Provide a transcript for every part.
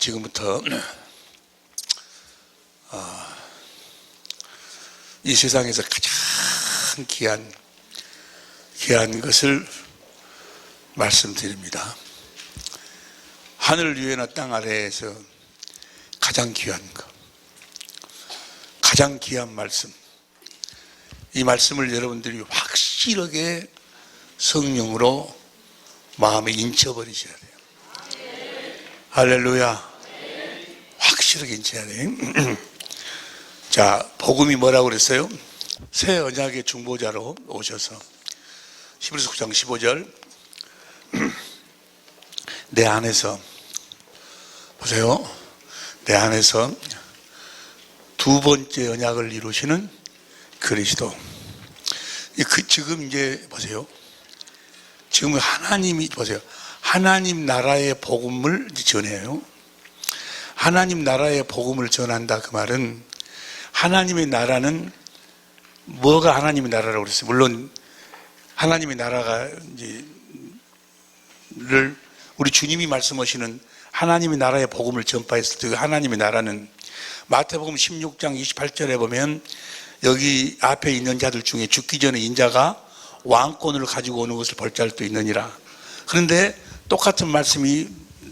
지금부터 이 세상에서 가장 귀한 것을 말씀드립니다. 하늘 위에나 땅 아래에서 가장 귀한 것, 가장 귀한 말씀, 이 말씀을 여러분들이 확실하게 성령으로 마음에 인쳐버리셔야 돼요. 할렐루야. 확실하게 인쳐야 돼요. 자, 복음이 뭐라고 그랬어요? 새 언약의 중보자로 오셔서 히브리서 9장 15절 내 안에서 보세요. 내 안에서 두 번째 언약을 이루시는 그리스도. 지금 이제 보세요. 지금 하나님이 보세요. 하나님 나라의 복음을 전해요. 하나님 나라의 복음을 전한다. 그 말은 하나님의 나라는 뭐가 하나님의 나라라고 그랬어요? 물론 하나님의 나라가 우리 주님이 말씀하시는 하나님의 나라의 복음을 전파했을 때 하나님의 나라는 마태복음 16장 28절에 보면 여기 앞에 있는 자들 중에 죽기 전에 인자가 왕권을 가지고 오는 것을 볼 자도 있느니라. 그런데 똑같은 말씀이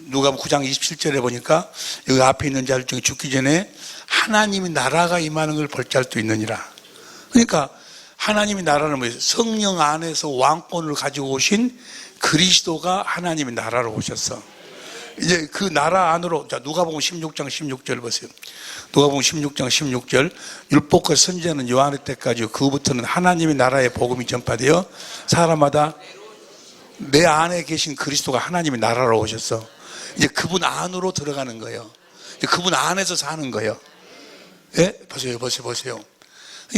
누가복음 9장 27절에 보니까 여기 앞에 있는 자들 중에 죽기 전에 하나님의 나라가 임하는 걸 볼 자도 있느니라. 그러니까 하나님의 나라는 뭐예요? 성령 안에서 왕권을 가지고 오신 그리스도가 하나님의 나라로 오셨어. 이제 그 나라 안으로, 자, 누가복음 16장 16절 보세요. 누가복음 16장 16절 율법과 선지자는 요한의 때까지 그부터는 하나님의 나라의 복음이 전파되어 사람마다 내 안에 계신 그리스도가 하나님의 나라로 오셨어. 이제 그분 안으로 들어가는 거예요. 이제 그분 안에서 사는 거예요. 예? 보세요.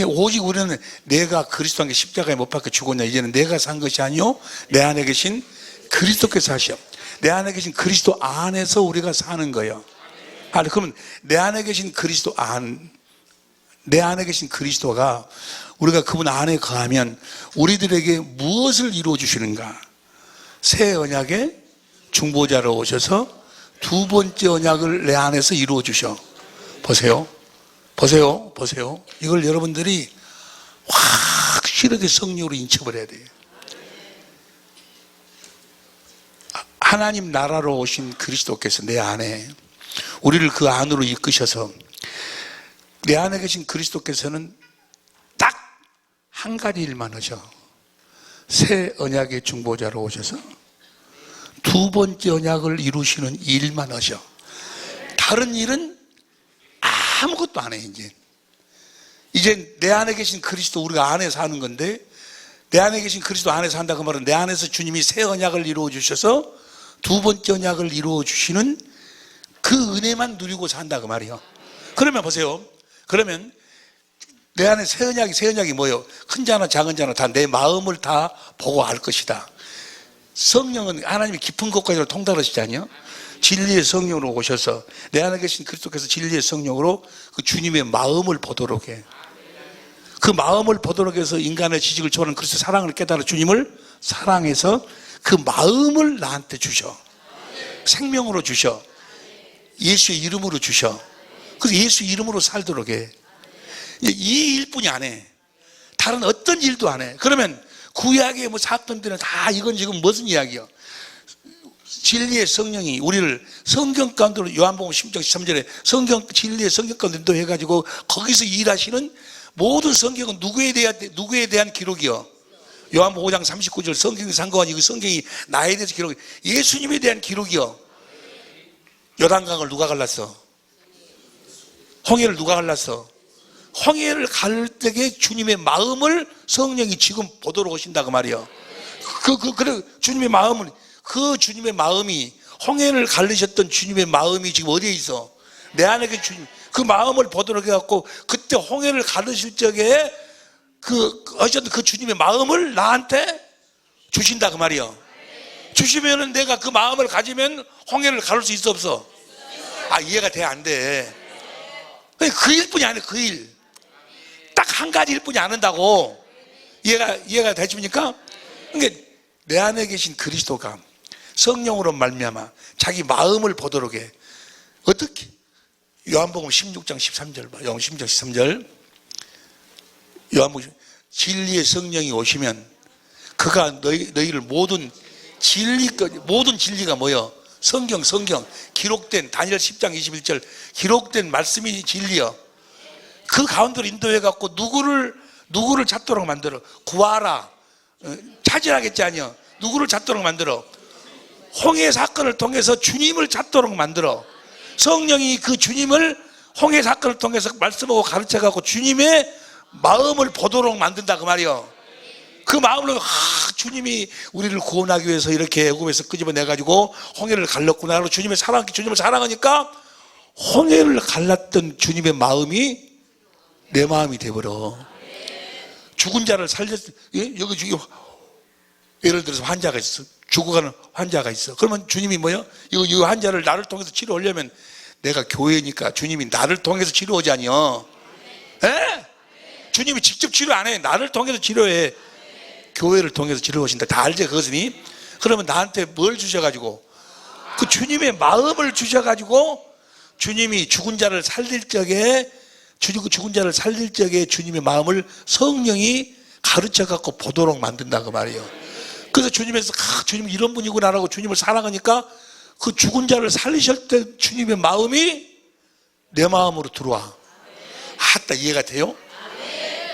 오직 우리는 내가 그리스도 함께 십자가에 못 박혀 죽었냐. 이제는 내가 산 것이 아니요 내 안에 계신 그리스도께서 사시오. 내 안에 계신 그리스도 안에서 우리가 사는 거예요. 그러면 내 안에 계신 내 안에 계신 그리스도가 우리가 그분 안에 거하면 우리들에게 무엇을 이루어 주시는가? 새 언약의 중보자로 오셔서 두 번째 언약을 내 안에서 이루어 주셔. 보세요. 이걸 여러분들이 확실하게 성령으로 인쳐버려야 돼요. 하나님 나라로 오신 그리스도께서 내 안에 우리를 그 안으로 이끄셔서 내 안에 계신 그리스도께서는 딱 한 가지 일만 하셔. 새 언약의 중보자로 오셔서 두 번째 언약을 이루시는 일만 하셔. 다른 일은 아무것도 안 해. 이제 내 안에 계신 그리스도 우리가 안에 사는 건데, 내 안에 계신 그리스도 안에 산다 그 말은 내 안에서 주님이 새 언약을 이루어 주셔서 두 번째 언약을 이루어 주시는 그 은혜만 누리고 산다 그 말이에요. 그러면 보세요. 그러면 내 안에 새 언약이 뭐예요? 큰 자나 작은 자나 다 내 마음을 다 보고 알 것이다. 성령은 하나님이 깊은 것까지 통달하시잖아요. 진리의 성령으로 오셔서 내 안에 계신 그리스도께서 진리의 성령으로 그 주님의 마음을 보도록 해. 그 마음을 보도록 해서 인간의 지식을 초월한 그리스도의 사랑을 깨달아 주님을 사랑해서 그 마음을 나한테 주셔. 생명으로 주셔. 예수의 이름으로 주셔. 그래서 예수 이름으로 살도록 해. 이 일뿐이 안 해. 다른 어떤 일도 안 해. 그러면 구약의 사건들은 다 이건 지금 무슨 이야기야? 진리의 성령이 우리를 성경 가운데로 요한복음 16장 13절에 진리의 성경 가운데로 해가지고 거기서 일하시는 모든 성경은 누구에 대한 기록이요? 요한복음 5장 39절 성경이 상고하니 그 성경이 나에 대해서 기록, 예수님에 대한 기록이요. 요단강을 누가 갈랐어? 홍해를 누가 갈랐어? 홍해를 갈 때에 주님의 마음을 성령이 지금 보도록 오신다 그 말이요. 그래 주님의 마음이 홍해를 갈르셨던 주님의 마음이 지금 어디에 있어? 내 안에 그 주님 그 마음을 보도록 해갖고 그때 홍해를 갈르실 적에 하셨던 그 주님의 마음을 나한테 주신다 그 말이요. 주시면은 내가 그 마음을 가지면 홍해를 가를 수 있어 없어? 이해가 돼 안 돼? 그 일뿐이 아니야. 그 일. 딱 한 가지 일뿐이 안 한다고. 이해가 되십니까? 그러니까 내 안에 계신 그리스도가 성령으로 말미암아 자기 마음을 보도록 해. 어떻게? 요한복음 16장 13절 봐. 요한복음 16장 13절. 요한복음 진리의 성령이 오시면 그가 너희를 모든 진리가 뭐여? 성경 기록된 다니엘 10장 21절 기록된 말씀이 진리여. 그 가운데로 인도해 갖고 누구를 찾도록 만들어. 구하라. 찾으라겠지 아니여. 누구를 찾도록 만들어. 홍해 사건을 통해서 주님을 찾도록 만들어. 성령이 그 주님을 홍해 사건을 통해서 말씀하고 가르쳐 갖고 주님의 마음을 보도록 만든다 그 말이요. 그 마음으로 주님이 우리를 구원하기 위해서 이렇게 애굽에서 끄집어내 가지고 홍해를 갈랐구나. 주님을 사랑하니까 홍해를 갈랐던 주님의 마음이 내 마음이 돼버려. 죽은 자를 여기 예를 들어서 환자가 있어. 죽어가는 환자가 있어. 그러면 주님이 뭐요? 이 환자를 나를 통해서 치료하려면 내가 교회니까 주님이 나를 통해서 치료하자니요. 에? 주님이 직접 치료 안 해. 나를 통해서 치료해. 교회를 통해서 치료하신다. 다 알지 그것이니? 그러면 나한테 뭘 주셔가지고 그 주님의 마음을 주셔가지고 주님이 죽은 자를 살릴 적에 주님의 마음을 성령이 가르쳐갖고 보도록 만든다 그 말이에요. 그래서 주님에서 주님 이런 분이구나라고 주님을 사랑하니까 그 죽은 자를 살리실 때 주님의 마음이 내 마음으로 들어와. 아따 이해가 돼요?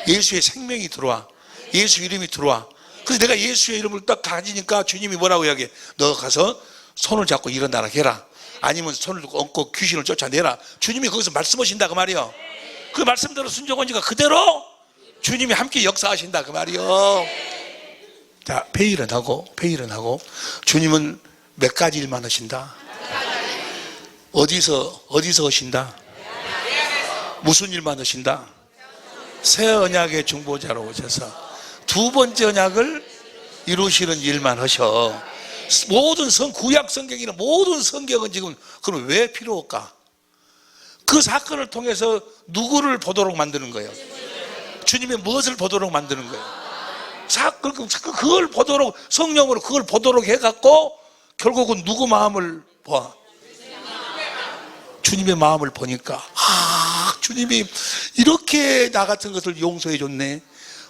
예수의 생명이 들어와. 예수 이름이 들어와. 그래서 내가 예수의 이름을 딱 가지니까 주님이 뭐라고 이야기해? 너 가서 손을 잡고 일어나라 해라. 아니면 손을 얹고 귀신을 쫓아내라. 주님이 거기서 말씀하신다 그 말이요. 그 말씀대로 순종하니까 그대로 주님이 함께 역사하신다 그 말이요. 자, 회의를 하고 주님은 몇 가지 일만 하신다. 어디서 하신다? 무슨 일만 하신다? 새 언약의 중보자로 오셔서 두 번째 언약을 이루시는 일만 하셔. 모든 구약 성경이나 모든 성경은 지금 그럼 왜 필요할까? 그 사건을 통해서 누구를 보도록 만드는 거예요? 주님의 무엇을 보도록 만드는 거예요? 그걸 보도록 성령으로 그걸 보도록 해갖고 결국은 누구 마음을 봐? 주님의 마음을 보니까 주님이 이렇게 나 같은 것을 용서해 줬네.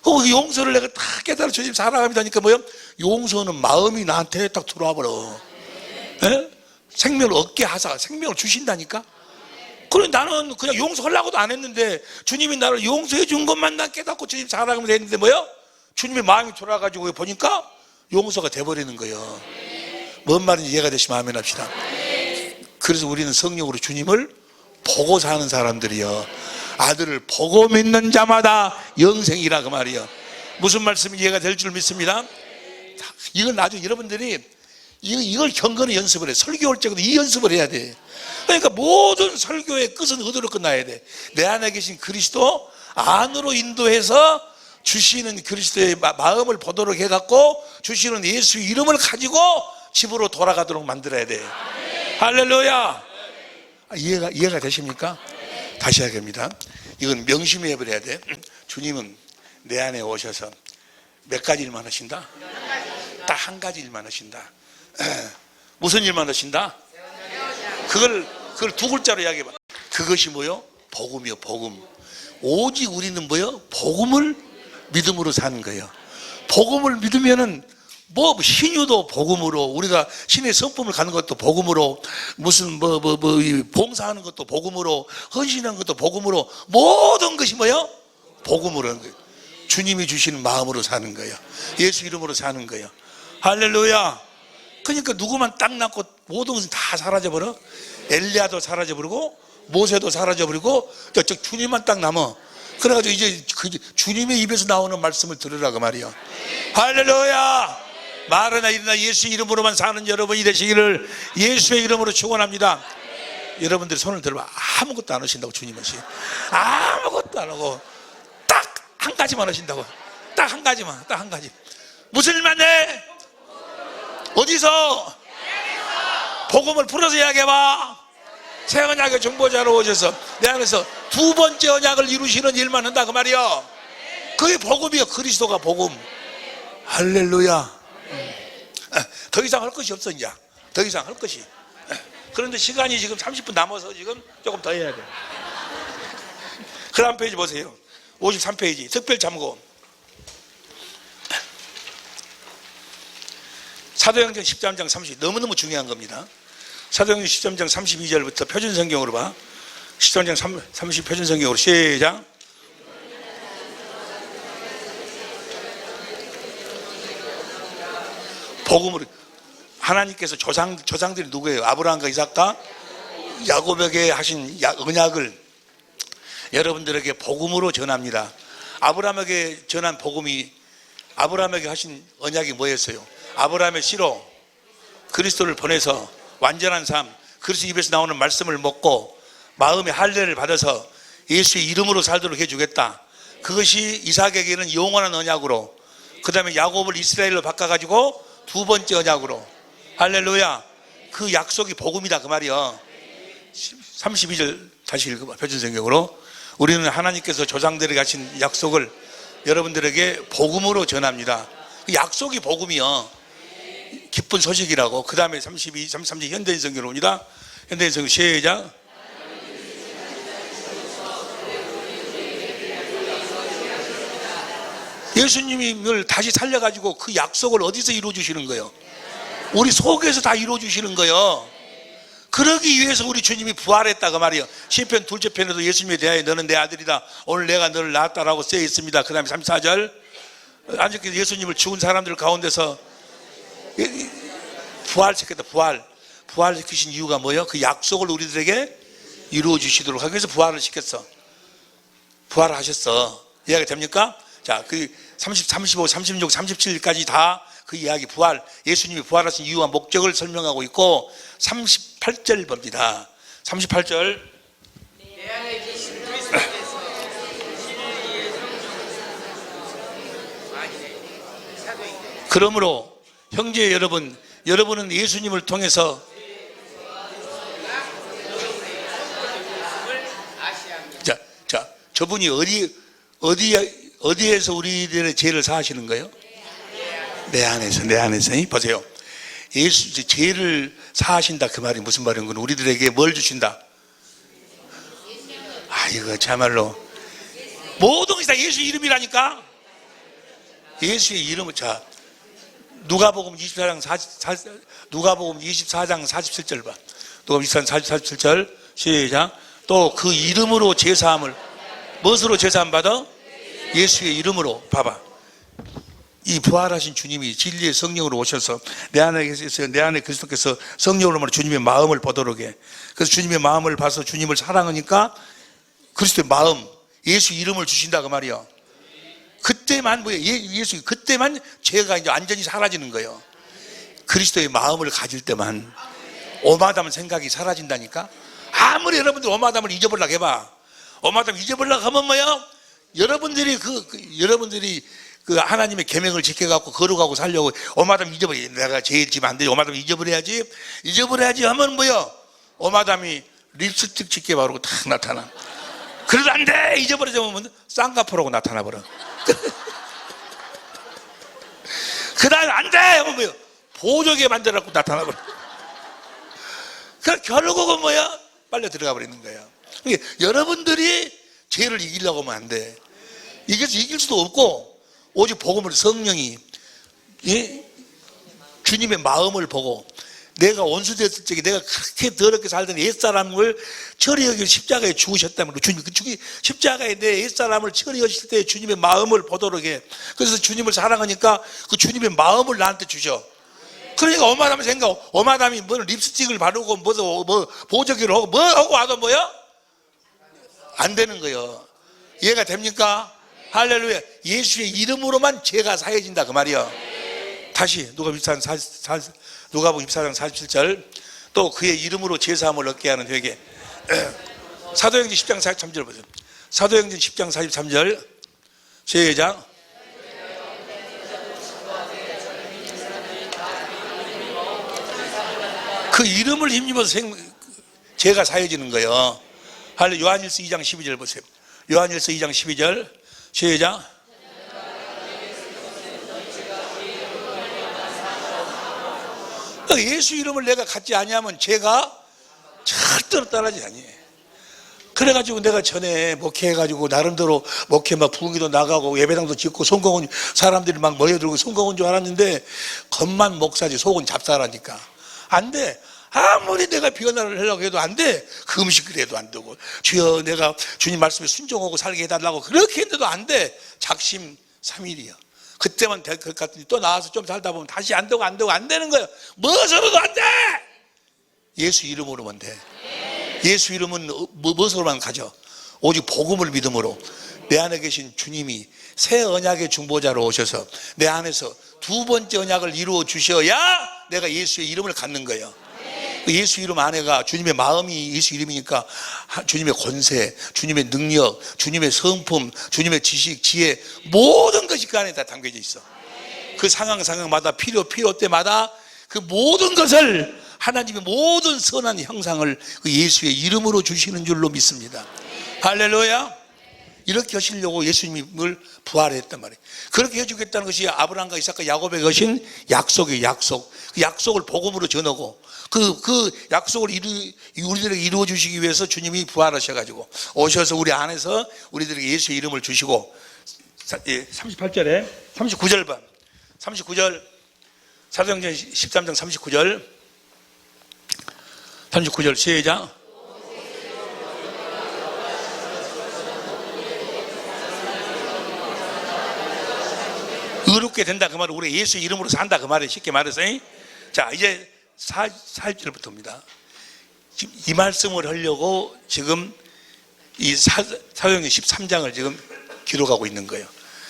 그 용서를 내가 다 깨달아 주님 사랑합니다니까 뭐요? 용서는 마음이 나한테 딱 들어와 버려. 생명을 얻게 하사 생명을 주신다니까. 그래 나는 그냥 용서하려고도 안 했는데 주님이 나를 용서해 준 것만 난 깨닫고 주님 사랑하면 되는데 뭐요? 주님의 마음이 돌아가지고 보니까 용서가 돼버리는 거예요. 뭔 말인지 이해가 되시면 아멘 합시다. 그래서 우리는 성령으로 주님을 보고 사는 사람들이요. 아들을 보고 믿는 자마다 영생이라 그 말이요. 무슨 말씀이 이해가 될 줄 믿습니다. 이건 나중에 여러분들이 이걸 경건의 연습을 해. 설교할 적에도 이 연습을 해야 돼. 그러니까 모든 설교의 끝은 어디로 끝나야 돼? 내 안에 계신 그리스도 안으로 인도해서 주시는 그리스도의 마음을 보도록 해갖고 주시는 예수 이름을 가지고 집으로 돌아가도록 만들어야 돼. 할렐루야. 이해가 되십니까? 다시 하겠습니다. 이건 명심해 버려야 돼. 주님은 내 안에 오셔서 몇 가지 일만 하신다? 딱 한 가지 일만 하신다. 무슨 일만 하신다? 그걸 두 글자로 이야기해봐. 그것이 뭐요? 복음이요. 복음. 오직 우리는 뭐요? 복음을 믿음으로 사는 거예요. 복음을 믿으면은 신유도 복음으로, 우리가 신의 성품을 가는 것도 복음으로, 무슨 봉사하는 것도 복음으로, 헌신하는 것도 복음으로, 모든 것이 뭐요? 복음으로 하는 거예요. 주님이 주시는 마음으로 사는 거예요. 예수 이름으로 사는 거예요. 할렐루야. 그러니까 누구만 딱 남고 모든 것은 다 사라져버려. 엘리야도 사라져버리고 모세도 사라져버리고 주님만 딱 남아. 그래가지고 이제 주님의 입에서 나오는 말씀을 들으라고 말이야. 할렐루야. 말하나 일어나 예수 이름으로만 사는 여러분이 되시기를 예수의 이름으로 축원합니다. 여러분들 손을 들어봐. 아무것도 안 하신다고. 주님은 아무것도 안 하고 딱 한 가지만 하신다고. 딱 한 가지만. 딱 한 가지. 무슨 일만 해? 어디서? 복음을 풀어서 이야기해봐. 새 언약의 중보자로 오셔서 내 안에서 두 번째 언약을 이루시는 일만 한다 그 말이야. 그게 복음이야. 그리스도가 복음. 할렐루야. 더 이상 할 것이 없어. 이제 더 이상 할 것이 그런데 시간이 지금 30분 남아서 지금 조금 더 해야 돼. 그 다음 페이지 보세요. 53페이지 특별 참고. 사도행전 13장 30, 너무너무 중요한 겁니다. 사도행전 13장 32절부터 표준성경으로 봐. 13장 30 표준성경으로 시작. 복음으로 하나님께서 조상들이 누구예요? 아브라함과 이삭과 야곱에게 하신 언약을 여러분들에게 복음으로 전합니다. 아브라함에게 전한 복음이, 아브라함에게 하신 언약이 뭐였어요? 아브라함의 씨로 그리스도를 보내서 완전한 삶, 그리스도 입에서 나오는 말씀을 먹고 마음의 할례를 받아서 예수의 이름으로 살도록 해주겠다. 그것이 이삭에게는 영원한 언약으로, 그 다음에 야곱을 이스라엘로 바꿔가지고 두 번째 언약으로. 할렐루야. 그 약속이 복음이다 그 말이야. 32절 다시 읽어봐. 표준성경으로. 우리는 하나님께서 조상들에게 하신 약속을 여러분들에게 복음으로 전합니다. 그 약속이 복음이요. 기쁜 소식이라고. 그 다음에 32, 33절 현대인성경으로 옵니다. 현대인성경 시작. 예수님을 다시 살려가지고 그 약속을 어디서 이루어주시는 거예요? 우리 속에서 다 이루어주시는 거예요. 그러기 위해서 우리 주님이 부활했다 그 말이에요. 시편 둘째 편에도 예수님에 대하여 너는 내 아들이다, 오늘 내가 너를 낳았다라고 쓰여 있습니다. 그 다음에 34절 안식일 예수님을 죽은 사람들 가운데서 부활시켰다. 부활시키신 이유가 뭐예요? 그 약속을 우리들에게 이루어주시도록 하기 위해서 부활을 시켰어. 부활하셨어. 이해가 됩니까? 자, 그 30, 35, 36, 37까지 다 그 이야기, 부활, 예수님이 부활하신 이유와 목적을 설명하고 있고, 38절 봅니다. 38절. 내 안에 계신 그리스도께서 그러므로 형제 여러분, 여러분은 예수님을 통해서 자, 저분이 어디에서 우리들의 죄를 사하시는 거예요? 내 안에서. 보세요. 예수, 죄를 사하신다 그 말이 무슨 말인 건 우리들에게 뭘 주신다? 아, 이거 참말로 모든 것이 다 예수 이름이라니까. 예수의 이름은, 자, 누가복음 24장 47절 봐. 누가복음 24장 47절 시작. 또 그 이름으로 제사함을, 무엇으로 제사함 받아? 예수의 이름으로. 봐봐. 이 부활하신 주님이 진리의 성령으로 오셔서 내 안에 그리스도께서 성령으로 말해 주님의 마음을 보도록 해. 그래서 주님의 마음을 봐서 주님을 사랑하니까 그리스도의 마음, 예수 이름을 주신다 그 말이야. 그때만 뭐예요? 예수, 그때만 죄가 이제 완전히 사라지는 거예요. 그리스도의 마음을 가질 때만 오마담 생각이 사라진다니까. 아무리 여러분들 오마담을 잊어버리려고 해봐. 오마담 잊어버리려고 하면 뭐예요? 여러분들이 그 하나님의 계명을 지켜갖고 거룩하고 살려고 오마담 잊어버려. 내가 죄 지면 안 돼. 오마담 잊어버려야지 하면 뭐예요? 오마담이 립스틱 짙게 바르고 탁 나타나. 그래도 안 돼. 잊어버리자면 쌍꺼풀하고 나타나버려. 그 다음에 안 돼! 하면 뭐예요? 보조개 만들어갖고 나타나버려. 그 결국은 뭐야? 빨려 들어가 버리는 거예요. 그러니까 여러분들이 죄를 이기려고 하면 안 돼. 이길 수도 없고, 오직 복음을 성령이, 예? 주님의 마음을 보고, 내가 원수됐을 적에 내가 그렇게 더럽게 살던 옛사람을 처리하기 십자가에 죽으셨다면 주님, 십자가에 내 옛사람을 처리하실 때 주님의 마음을 보도록 해. 그래서 주님을 사랑하니까 그 주님의 마음을 나한테 주셔. 그러니까 오마담이 오마담이 뭐 립스틱을 바르고 뭐 보조기를 하고 뭐 하고 와도 뭐야? 안 되는 거예요. 이해가 됩니까? 할렐루야. 예수의 이름으로만 죄가 사해진다 그 말이야. 다시 누가복음 24장 47절. 또 그의 이름으로 제사함을 얻게 하는 회개. 사도행전 10장 43절 보세요. 사도행전 10장 43절 시작. 그 이름을 힘입어서 죄가 사해지는 거예요. 할렐. 요한일서 2장 12절 보세요. 요한일서 2장 12절 시작. 예수 이름을 내가 갖지 아니하면 죄가 절대로 따라지 아니에요. 그래가지고 내가 전에 목회해가지고 나름대로 목회 막 부흥기도 나가고 예배당도 짓고 성공은 사람들이 막 모여들고 성공은 줄 알았는데 겉만 목사지 속은 잡사라니까 안 돼. 아무리 내가 변화를 하려고 해도 안 돼. 그 음식을 해도 안 되고 주여 내가 주님 말씀에 순종하고 살게 해달라고 그렇게 했는데도 안 돼. 작심 삼일이요. 그때만 될 것 같더니 또 나와서 좀 살다 보면 다시 안 되고 안 되고 안 되는 거예요. 무엇으로도 안 돼. 예수 이름으로만 돼. 예수 이름은 무엇으로만 가져? 오직 복음을 믿음으로 내 안에 계신 주님이 새 언약의 중보자로 오셔서 내 안에서 두 번째 언약을 이루어 주셔야 내가 예수의 이름을 갖는 거예요. 예수 이름 안에가 주님의 마음이 예수 이름이니까 주님의 권세, 주님의 능력, 주님의 성품, 주님의 지식, 지혜 모든 것이 그 안에 다 담겨져 있어. 그 상황마다 필요 때마다 그 모든 것을 하나님의 모든 선한 형상을 그 예수의 이름으로 주시는 줄로 믿습니다. 할렐루야. 이렇게 하시려고 예수님을 부활했단 말이에요. 그렇게 해주겠다는 것이 아브라함과 이삭과 야곱에게 하신 약속이에요. 약속. 그 약속을 복음으로 전하고 그 약속을 우리들에게 이루어 주시기 위해서 주님이 부활하셔가지고 오셔서 우리 안에서 우리들에게 예수의 이름을 주시고 38절에 39절 봐. 39절 사도행전 13장 39절 시작. 의롭게 된다 그 말은 우리 예수 이름으로 산다 그 말이에요. 쉽게 말해서. 자 이제 4절부터입니다. 지금 이 말씀을 하려고 지금 이 사도행전 13장을 지금 기록하고 있는 거예요.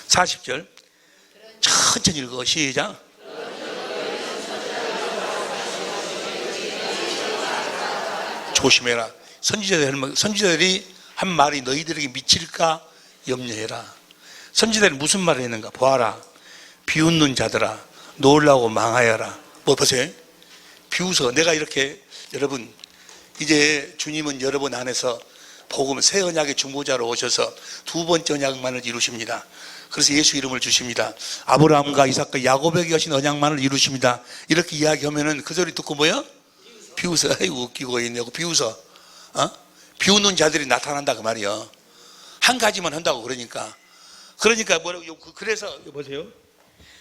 40절 천천히 읽어 시작. 조심해라. 선지자들이 한 말이 너희들에게 미칠까 염려해라. 선지자들이 무슨 말을 했는가? 보아라. 비웃는 자들아 놀라고 망하여라. 뭐 보세요. 비웃어. 내가 이렇게 여러분 이제 주님은 여러분 안에서 복음 새 언약의 중보자로 오셔서 두 번째 언약만을 이루십니다. 그래서 예수 이름을 주십니다. 아브라함과 이삭과 야곱에게 하신 언약만을 이루십니다. 이렇게 이야기하면은 그 소리 듣고 뭐야? 비웃어. 아이고 웃기고 있냐고 비웃어. 비웃는 자들이 나타난다 그 말이야. 한 가지만 한다고 그러니까 뭐라고 그래서 보세요.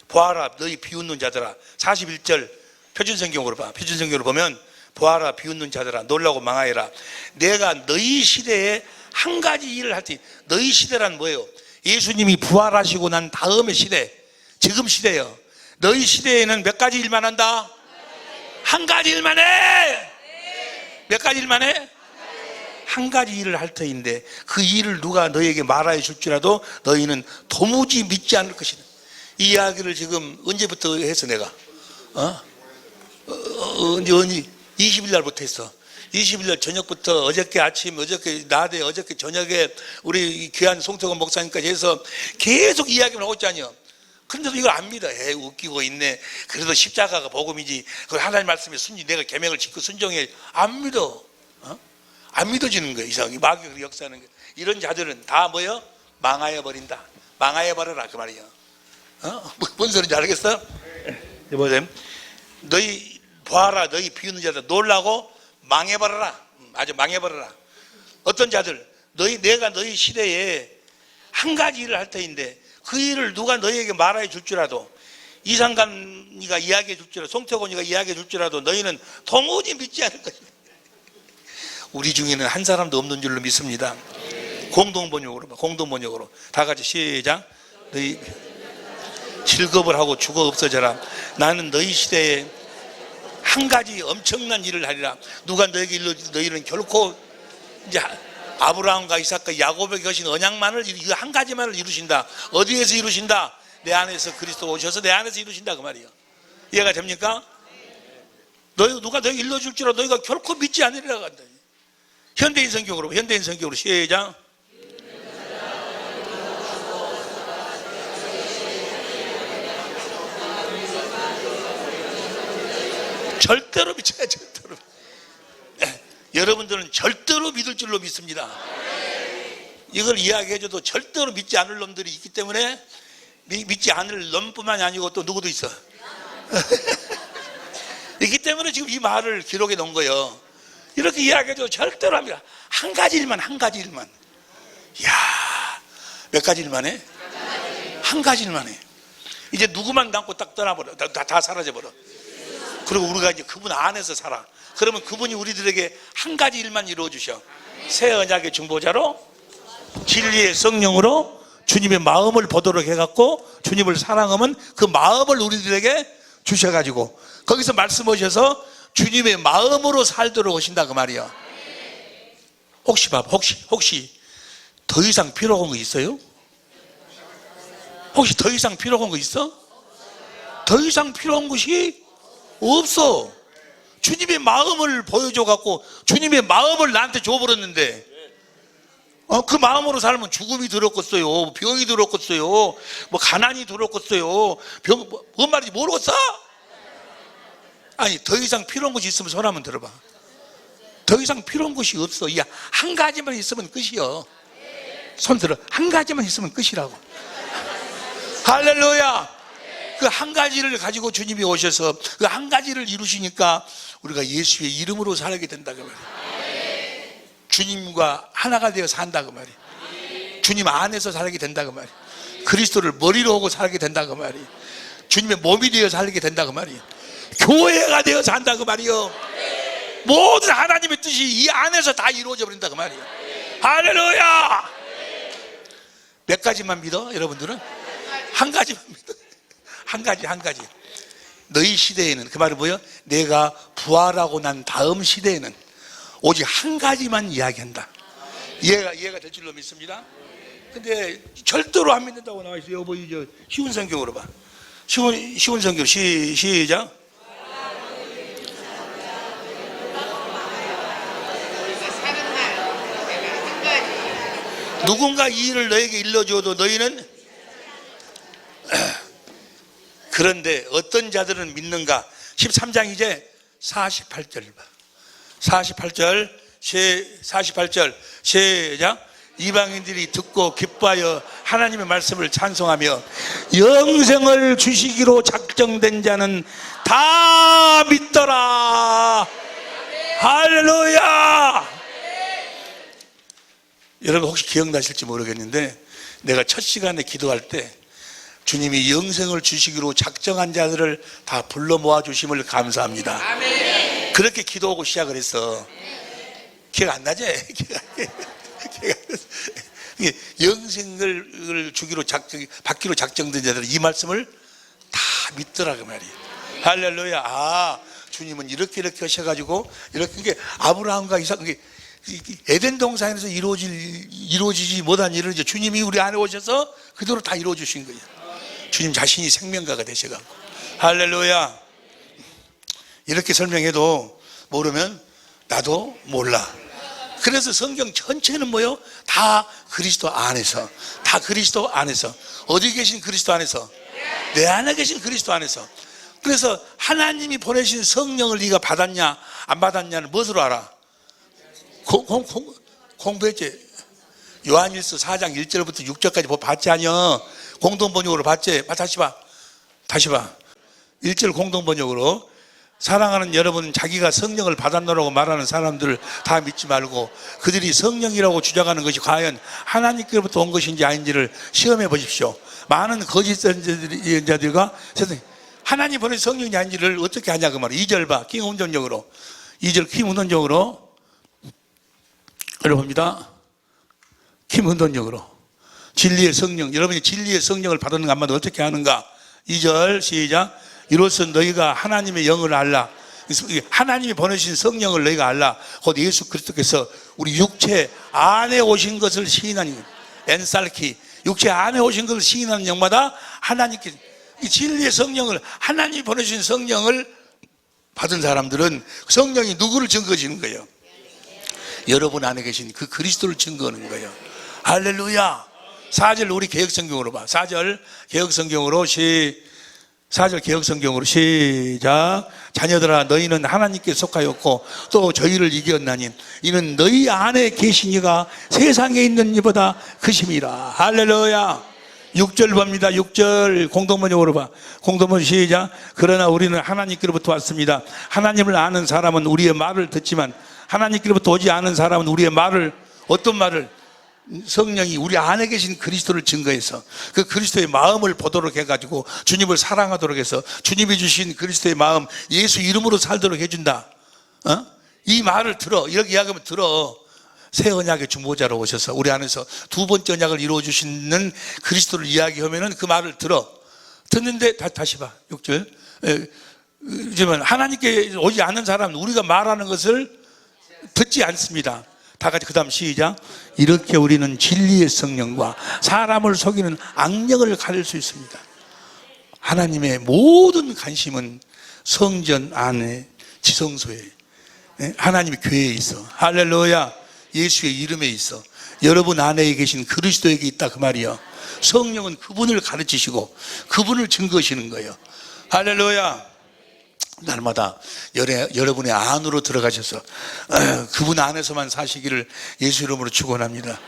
보아라 너희 비웃는 자들아. 41절 표준성경으로 봐. 표준성경으로 보면 보아라 비웃는 자들아 놀라고 망하여라. 내가 너희 시대에 한 가지 일을 할 때 너희 시대란 뭐예요? 예수님이 부활하시고 난 다음의 시대 지금 시대예요. 너희 시대에는 몇 가지 일만 한다? 한 가지 일만 해. 몇 가지 일만 해? 한 가지 일을 할 터인데 그 일을 누가 너희에게 말하여 줄지라도 너희는 도무지 믿지 않을 것이다. 이 이야기를 지금 언제부터 해서 내가 언제 20일 날부터 했어. 20일 날 저녁부터 어저께 아침, 어저께 낮에, 어저께 저녁에 우리 귀한 송태곤 목사님까지 해서 계속 이야기를 하고 있잖아요. 그런데도 이걸 안 믿어. 웃기고 있네. 그래도 십자가가 복음이지. 그 하나님 말씀에 내가 계명을 지키고 순종해. 안 믿어. 안 믿어지는 거예요. 이상하게 마귀가 역사하는 거예요. 이런 자들은 다 뭐요? 망하여 버린다. 망하여 버려라 그 말이에요. 뭔 소리인지 알겠어? 보세요. 너희 보아라 너희 비웃는 자들 놀라고 망해버려라. 아주 망해버려라. 어떤 자들 내가 너희 시대에 한 가지 일을 할 터인데 그 일을 누가 너희에게 말해 줄지라도 이상감이가 이야기해 줄지라도 송태곤이가 이야기해 줄지라도 너희는 도무지 믿지 않을 것이다. 우리 중에는 한 사람도 없는 줄로 믿습니다. 공동번역으로 다 같이 시작. 너희 즐겁을 하고 죽어 없어져라. 나는 너희 시대에 한 가지 엄청난 일을 하리라. 누가 너에게 너희는 결코 이제 아브라함과 이삭과 야곱에게 하신 언약만을 이거 한 가지만을 이루신다. 어디에서 이루신다? 내 안에서 그리스도 오셔서 내 안에서 이루신다 그 말이에요. 이해가 됩니까? 누가 너에게 일러줄지라도 너희가 결코 믿지 않으리라 한다. 현대인 성경으로 시작. 절대로 믿어야 절대로. 여러분들은 절대로 믿을 줄로 믿습니다. 이걸 이야기해줘도 절대로 믿지 않을 놈들이 있기 때문에 믿지 않을 놈뿐만이 아니고 또 누구도 있어. 있기 때문에 지금 이 말을 기록해 놓은 거예요. 이렇게 이야기해도 절대로 합니다. 한 가지 일만. 이야, 몇 가지 일만 해? 한 가지 일만 해. 이제 누구만 남고 딱 떠나버려. 다 사라져버려. 그리고 우리가 이제 그분 안에서 살아. 그러면 그분이 우리들에게 한 가지 일만 이루어 주셔. 새 언약의 중보자로 진리의 성령으로 주님의 마음을 보도록 해갖고 주님을 사랑하면 그 마음을 우리들에게 주셔가지고 거기서 말씀하셔서 주님의 마음으로 살도록 하신다 그 말이야. 혹시 더 이상 필요한 거 있어요? 혹시 더 이상 필요한 거 있어? 더 이상 필요한 것이 없어. 주님의 마음을 보여줘갖고 주님의 마음을 나한테 줘버렸는데 그 마음으로 살면 죽음이 들었겠어요, 병이 들었겠어요, 뭐 가난이 들었겠어요, 뭔 말인지 모르겠어? 아니, 더 이상 필요한 것이 있으면 손 한번 들어봐. 더 이상 필요한 것이 없어. 이 한 가지만 있으면 끝이요. 손 들어. 한 가지만 있으면 끝이라고. 할렐루야. 그 한 가지를 가지고 주님이 오셔서 그 한 가지를 이루시니까 우리가 예수의 이름으로 살게 된다 그 말이에요. 주님과 하나가 되어 산다 그 말이에요. 주님 안에서 살게 된다 그 말이에요. 그리스도를 머리로 하고 살게 된다 그 말이에요. 주님의 몸이 되어 살게 된다 그 말이에요. 교회가 되어 산다 그 말이에요. 모든 하나님의 뜻이 이 안에서 다 이루어져 버린다 그 말이에요. 할렐루야. 몇 가지만 믿어 여러분들은? 한 가지만 믿어. 한 가지. 너희 시대에는, 그 말은 뭐예요? 내가 부활하고 난 다음 시대에는 오직 한 가지만 이야기한다. 이해가 될 줄로 믿습니다. 근데 절대로 안 믿는다고 나와 있어요. 여보, 이제 쉬운 성경으로 봐. 쉬운 성경 시작. 누군가 이 일을 너에게 일러주어도 너희는 그런데 어떤 자들은 믿는가? 13장 이제 48절 봐. 48절 시작. 이방인들이 듣고 기뻐하여 하나님의 말씀을 찬송하며 영생을 주시기로 작정된 자는 다 믿더라. 할렐루야. 여러분 혹시 기억나실지 모르겠는데 내가 첫 시간에 기도할 때 주님이 영생을 주시기로 작정한 자들을 다 불러 모아 주심을 감사합니다. 아멘. 그렇게 기도하고 시작을 했어. 기억 안 나지? 영생을 주기로 받기로 작정된 자들은 이 말씀을 다 믿더라 그 말이에요. 할렐루야. 아, 주님은 이렇게 하셔가지고 이렇게 이게 아브라함과 이삭 에덴 동산에서 이루어지지 못한 일을 이제 주님이 우리 안에 오셔서 그대로 다 이루어 주신 거예요. 주님 자신이 생명가가 되셔가지고. 할렐루야. 이렇게 설명해도 모르면 나도 몰라. 그래서 성경 전체는 뭐요? 다 그리스도 안에서. 다 그리스도 안에서. 어디 계신 그리스도 안에서? 내 안에 계신 그리스도 안에서. 그래서 하나님이 보내신 성령을 네가 받았냐 안 받았냐는 무엇으로 알아? 공부했지. 요한일서 4장 1절부터 6절까지 봤지 아니여? 공동번역으로 봤지? 다시 봐. 1절 공동번역으로 사랑하는 여러분, 자기가 성령을 받았노라고 말하는 사람들을 다 믿지 말고 그들이 성령이라고 주장하는 것이 과연 하나님께로부터 온 것인지 아닌지를 시험해 보십시오. 많은 거짓 선지자들과 하나님 보낸 성령이 아닌지를 어떻게 하냐 그 말이에요. 2절 봐. 킹운전적으로 2절 킹운전적으로 여러분입니다. 킹운전적으로 진리의 성령, 여러분이 진리의 성령을 받는 것만 어떻게 하는가? 2절 시작. 이로써 너희가 하나님의 영을 알라. 하나님이 보내신 성령을 너희가 알라. 곧 예수 그리스도께서 우리 육체 안에 오신 것을 시인하니 엔살키, 육체 안에 오신 것을 시인하는 영마다 하나님께 이 진리의 성령을, 하나님이 보내신 성령을 받은 사람들은 성령이 누구를 증거 지는 거예요? 여러분 안에 계신 그 그리스도를 증거하는 거예요. 할렐루야. 4절 우리 개혁성경으로 봐. 4절 개혁성경으로 4절 개혁성경으로 시작. 자녀들아, 너희는 하나님께 속하였고 또 저희를 이겼나니 이는 너희 안에 계신 이가 세상에 있는 이보다 크심이라. 할렐루야. 6절 봅니다. 6절 공동번역으로 봐. 공동번역 시작. 그러나 우리는 하나님께로부터 왔습니다. 하나님을 아는 사람은 우리의 말을 듣지만 하나님께로부터 오지 않은 사람은 우리의 말을, 어떤 말을? 성령이 우리 안에 계신 그리스도를 증거해서 그 그리스도의 마음을 보도록 해가지고 주님을 사랑하도록 해서 주님이 주신 그리스도의 마음, 예수 이름으로 살도록 해준다. 이 말을 들어. 이렇게 이야기하면 들어. 새 언약의 중보자로 오셔서 우리 안에서 두 번째 언약을 이루어 주시는 그리스도를 이야기하면은 그 말을 들어. 듣는데 다시 봐. 6절. 하지만 하나님께 오지 않는 사람은 우리가 말하는 것을 듣지 않습니다. 다 같이 그 다음 시작. 이렇게 우리는 진리의 성령과 사람을 속이는 악령을 가릴 수 있습니다. 하나님의 모든 관심은 성전 안에 지성소에, 하나님의 교회에 있어. 할렐루야. 예수의 이름에 있어. 여러분 안에 계신 그리스도에게 있다 그 말이요. 성령은 그분을 가르치시고 그분을 증거하시는 거예요. 할렐루야. 날마다 여러분의 안으로 들어가셔서 그분 안에서만 사시기를 예수 이름으로 축원합니다.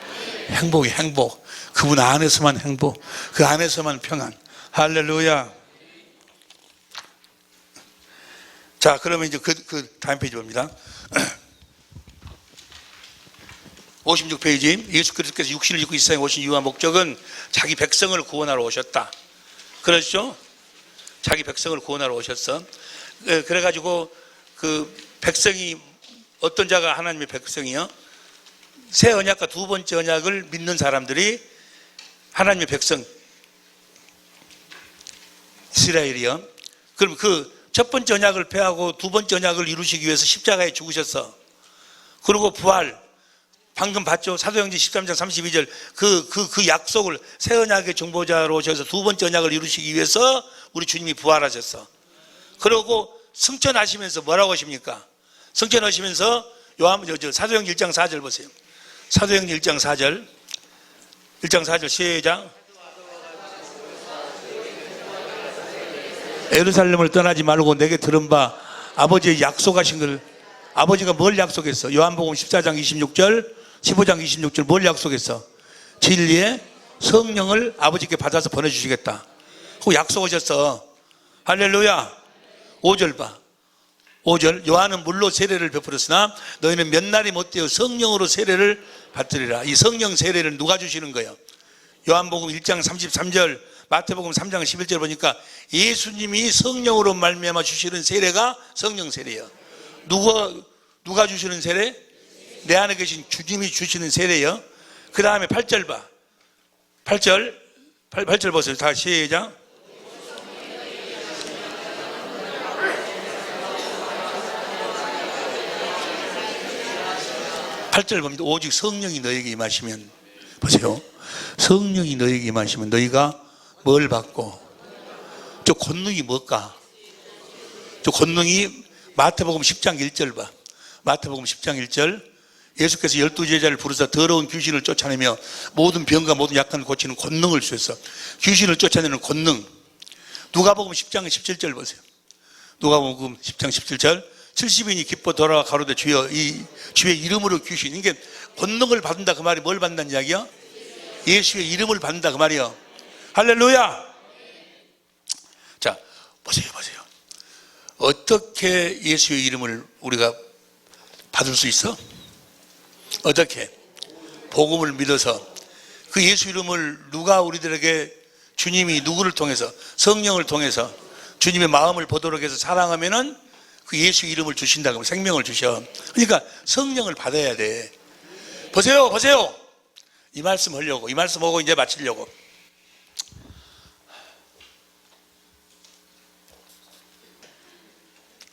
행복이 행복. 그분 안에서만 행복. 그 안에서만 평안. 할렐루야. 자, 그러면 이제 그 다음 페이지 봅니다. 56페이지. 예수 그리스도께서 육신을 입고 이 세상에 오신 이유와 목적은 자기 백성을 구원하러 오셨다. 그렇죠? 자기 백성을 구원하러 오셨어. 그래가지고 그 백성이 어떤 자가 하나님의 백성이요? 새 언약과 두 번째 언약을 믿는 사람들이 하나님의 백성 이스라엘이요. 그럼 그 첫 번째 언약을 폐하고 두 번째 언약을 이루시기 위해서 십자가에 죽으셨어. 그리고 부활 방금 봤죠? 사도행전 13장 32절 그 약속을 새 언약의 중보자로 오셔서 두 번째 언약을 이루시기 위해서 우리 주님이 부활하셨어. 그리고 승천하시면서 뭐라고 하십니까? 승천하시면서 사도행전 1장 4절 보세요. 사도행전 1장 4절 1장 4절 시작. 예루살렘을 떠나지 말고 내게 들은 바 아버지의 약속하신 걸, 아버지가 뭘 약속했어? 요한복음 14장 26절 15장 26절 뭘 약속했어? 진리의 성령을 아버지께 받아서 보내주시겠다. 그 약속하셨어. 할렐루야. 5절 봐. 5절. 요한은 물로 세례를 베풀었으나 너희는 몇 날이 못되어 성령으로 세례를 받으리라. 이 성령 세례를 누가 주시는 거예요? 요한복음 1장 33절, 마태복음 3장 11절 보니까 예수님이 성령으로 말미암아 주시는 세례가 성령 세례예요. 누가 주시는 세례? 내 안에 계신 주님이 주시는 세례예요. 그 다음에 8절 봐. 8절 보세요. 다 시작. 팔 절 봅니다. 오직 성령이 너에게 임하시면, 보세요. 성령이 너에게 임하시면 너희가 뭘 받고? 저 권능이 뭘까? 저 권능이 마태복음 10장 1절 봐. 마태복음 10장 1절. 예수께서 12제자를 부르사 더러운 귀신을 쫓아내며 모든 병과 모든 약한을 고치는 권능을 주셨어. 귀신을 쫓아내는 권능. 누가복음 10장 17절 보세요. 누가복음 10장 17절. 70인이 기뻐 돌아와 가로되 주여, 이 주의 이름으로 귀신. 이게 권능을 받는다 그 말이 뭘 받는다는 이야기야? 예수의 이름을 받는다 그 말이야. 할렐루야. 자, 보세요. 어떻게 예수의 이름을 우리가 받을 수 있어? 어떻게? 복음을 믿어서. 그 예수 이름을 누가 우리들에게, 주님이 누구를 통해서? 성령을 통해서 주님의 마음을 보도록 해서 사랑하면은 그 예수 이름을 주신다고, 생명을 주셔. 그러니까 성령을 받아야 돼. 보세요. 이 말씀 하려고, 이 말씀 하고 이제 마치려고.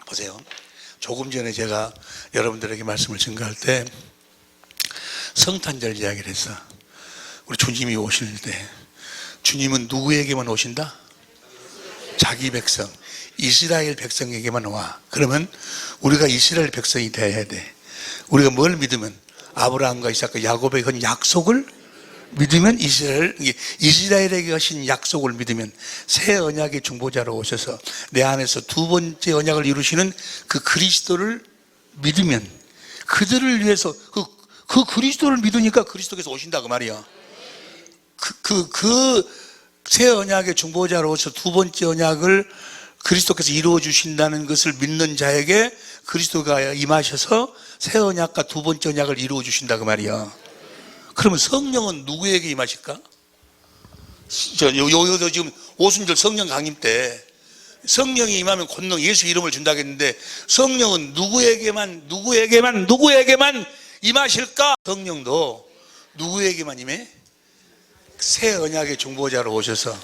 보세요. 조금 전에 제가 여러분들에게 말씀을 증거할 때 성탄절 이야기를 했어. 우리 주님이 오실 때 주님은 누구에게만 오신다? 자기 백성, 이스라엘 백성에게만 와. 그러면 우리가 이스라엘 백성이 돼야 돼. 우리가 뭘 믿으면? 아브라함과 이삭과 야곱에게 한 약속을 믿으면, 이스라엘에게 하신 약속을 믿으면, 새 언약의 중보자로 오셔서 내 안에서 두 번째 언약을 이루시는 그 그리스도를 믿으면, 그들을 위해서 그 그리스도를 믿으니까 그리스도께서 오신다 그 말이야. 새 언약의 중보자로서 두 번째 언약을 그리스도께서 이루어 주신다는 것을 믿는 자에게 그리스도가 임하셔서 새 언약과 두 번째 언약을 이루어 주신다 그 말이야. 그러면 성령은 누구에게 임하실까? 요 지금 오순절 성령 강림 때 성령이 임하면 권능 예수 이름을 준다겠는데 성령은 누구에게만 임하실까? 성령도 누구에게만 임해? 새 언약의 중보자로 오셔서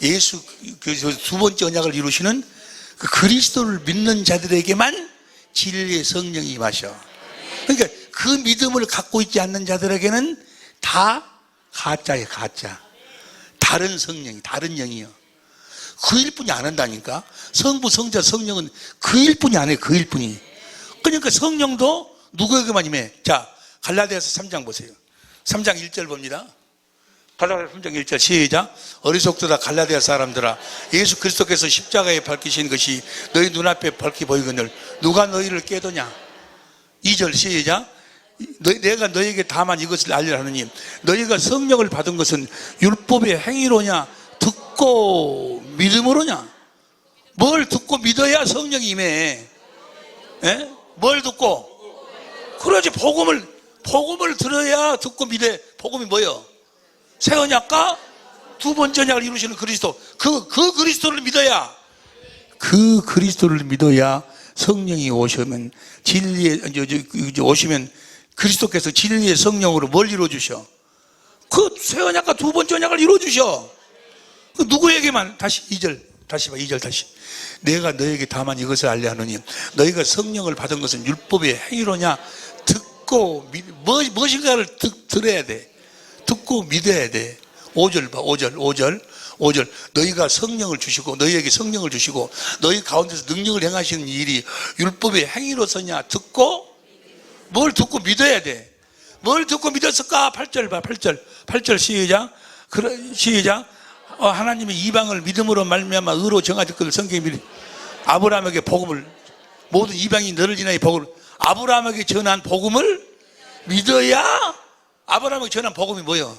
예수 두 번째 언약을 이루시는 그 그리스도를 믿는 자들에게만 진리의 성령이 임하셔. 그러니까 그 믿음을 갖고 있지 않는 자들에게는 다 가짜예요, 가짜. 다른 성령이, 다른 영이요. 그 일뿐이 안 한다니까. 성부, 성자, 성령은 그 일뿐이 안 해요, 그 일뿐이. 그러니까 성령도 누구에게만 임해? 자, 갈라디아서 3장 보세요. 3장 1절 봅니다. 갈라디아서 3장 1절 시작. 어리석도다 갈라디아 사람들아, 예수 그리스도께서 십자가에 밝히신 것이 너희 눈앞에 밝히 보이거늘 누가 너희를 깨도냐. 2절 시작. 내가 너희에게 다만 이것을 알리라 하느니 너희가 성령을 받은 것은 율법의 행위로냐 듣고 믿음으로냐. 뭘 듣고 믿어야 성령이 임해? 에? 뭘 듣고? 그러지. 복음을 들어야 듣고 믿어. 복음이 뭐예요? 새 언약과 두 번째 언약을 이루시는 그리스도. 그 그리스도를 믿어야, 그 그리스도를 믿어야 성령이 오시면 진리에 오시면 그리스도께서 진리의 성령으로 뭘 이루어주셔? 그 새 언약과 두 번째 언약을 이루어주셔. 그 누구에게만? 다시 2절 다시 봐. 2절 다시. 내가 너에게 다만 이것을 알려 하느니 너희가 성령을 받은 것은 율법의 행위로냐 듣고 무엇인가를 들어야 돼. 듣고 믿어야 돼. 5절 봐. 5절 너희가 성령을 주시고 너희에게 성령을 주시고 너희 가운데서 능력을 행하시는 일이 율법의 행위로서냐 듣고 뭘 듣고 믿어야 돼. 뭘 듣고 믿었을까? 8절 봐. 8절 시작. 하나님이 이방을 믿음으로 말미암아 의로 정하실 것을 성경에 미리 아브라함에게 복음을 모든 이방이 너를 인하여 복음을 아브라함에게 전한 복음을 믿어야. 아브라함에게 전한 복음이 뭐예요?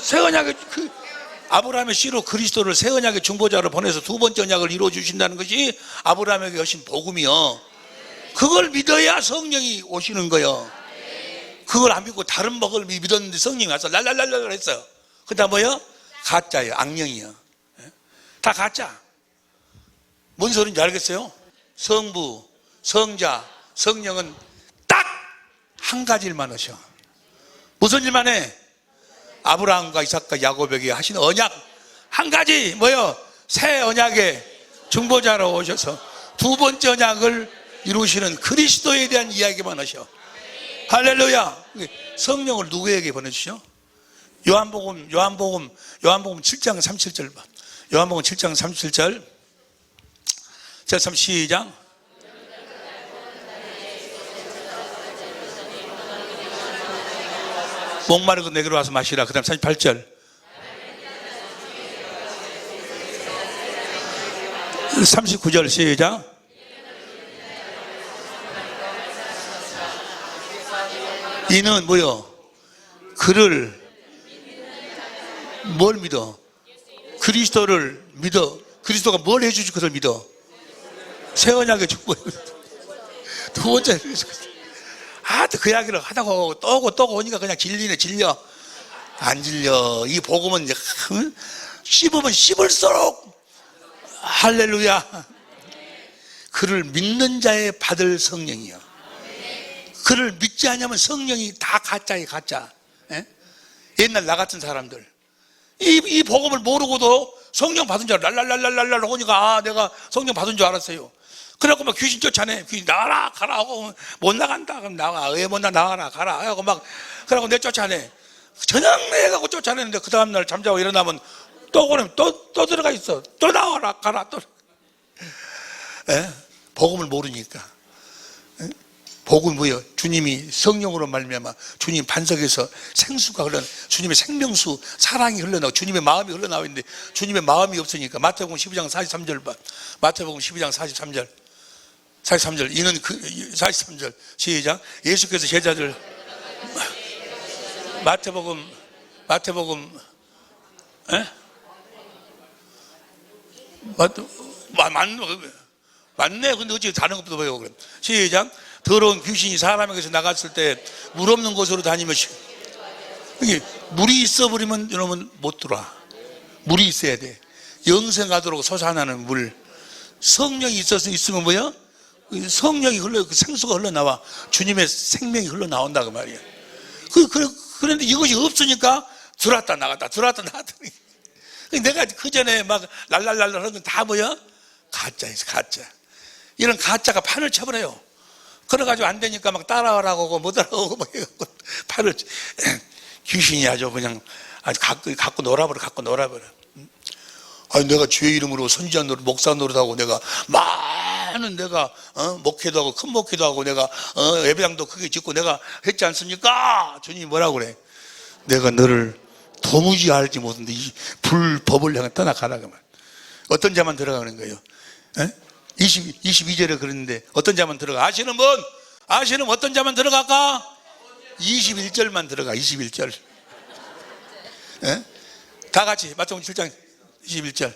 새 언약의 아브라함의 씨로 그리스도를 새 언약의 중보자로 보내서 두 번째 언약을 이루어 주신다는 것이 아브라함에게 하신 복음이요. 그걸 믿어야 성령이 오시는 거예요. 그걸 안 믿고 다른 복을 믿었는데 성령이 와서 랄랄랄랄 했어요. 그다음 뭐예요? 가짜예요. 악령이요. 다 가짜. 뭔 소리인지 알겠어요? 성부, 성자, 성령은 딱 한 가지 일만 하셔. 무슨 일만 해? 아브라함과 이삭과 야곱에게 하신 언약 한 가지 뭐예요? 새 언약의 중보자로 오셔서 두 번째 언약을 이루시는 그리스도에 대한 이야기만 하셔. 할렐루야. 성령을 누구에게 보내주셔? 요한복음 7장 37절 봐. 요한복음 7장 37절. 자, 시작. 목마르고 내게로 와서 마시라. 그 다음 38절. 39절 시작. 이는 뭐요? 그를 뭘 믿어? 그리스도를 믿어. 그리스도가 뭘 해주실 것을 믿어? 새 언약의 축복. 두 번째. 그 이야기를 하다가 떠고 오니까 그냥 질려. 안 질려. 이 복음은 이제 씹으면 씹을수록 할렐루야. 그를 믿는 자에 받을 성령이요. 그를 믿지 않으면 성령이 다 가짜예요, 가짜. 옛날 나 같은 사람들 이 복음을 모르고도 성령 받은 줄 알아. 랄랄랄랄랄 오니까 내가 성령 받은 줄 알았어요. 그래갖고 막 귀신 쫓아내. 귀신 나가라 가라 하고 못 나간다. 그럼 나가. 왜 못 나가라 가라 하고 막 그래갖고 내 쫓아내. 저녁 내가고 쫓아내는데 그 다음날 잠자고 일어나면 또 그러면 또 들어가 있어. 또 나와라 가라 또. 복음을 모르니까. 복음이 뭐예요? 주님이 성령으로 말미암아 주님 반석에서 생수가 흘러나 주님의 생명수 사랑이 흘러나오고 주님의 마음이 흘러나와 있는데 주님의 마음이 없으니까 마태복음 12장 43절 봐. 마태복음 12장 43절 이는 43절 시작. 예수께서 제자들 마태복음 에? 맞네. 근데 어찌 다른 것부터 봐요. 그럼 시작. 더러운 귀신이 사람에게서 나갔을 때 물 없는 곳으로 다니면 이게 물이 있어 버리면 여러분 못 들어와. 물이 있어야 돼. 영생하도록 솟아나는 물. 성령이 있으면 뭐야? 성령이 그 생수가 흘러나와. 주님의 생명이 흘러나온다 그 말이야. 그런데 이것이 없으니까 들어왔다 나갔다 들어왔다 나갔다. 내가 그 전에 막 랄랄랄랄 하는 건 다 뭐야? 가짜였어, 가짜. 이런 가짜가 판을 쳐버려요. 그래가지고 안 되니까 막 따라오라고 못 따라오고 막 해갖고 판을 귀신이 아주 그냥 아주 갖고 놀아버려. 아니 내가 주의 이름으로 선지자 노릇, 목사 노릇하고 내가 많은 내가 목회도 하고 큰 목회도 하고 내가 예배당도 크게 짓고 내가 했지 않습니까? 주님이 뭐라고 그래? 내가 너를 도무지 알지 못한데 이 불법을 향해 떠나가라고 말. 어떤 자만 들어가는 거예요? 22절에 그랬는데 어떤 자만 들어가? 아시는 분? 어떤 자만 들어갈까? 21절만 들어가. 21절. 다 같이 마태복음 7장 21절.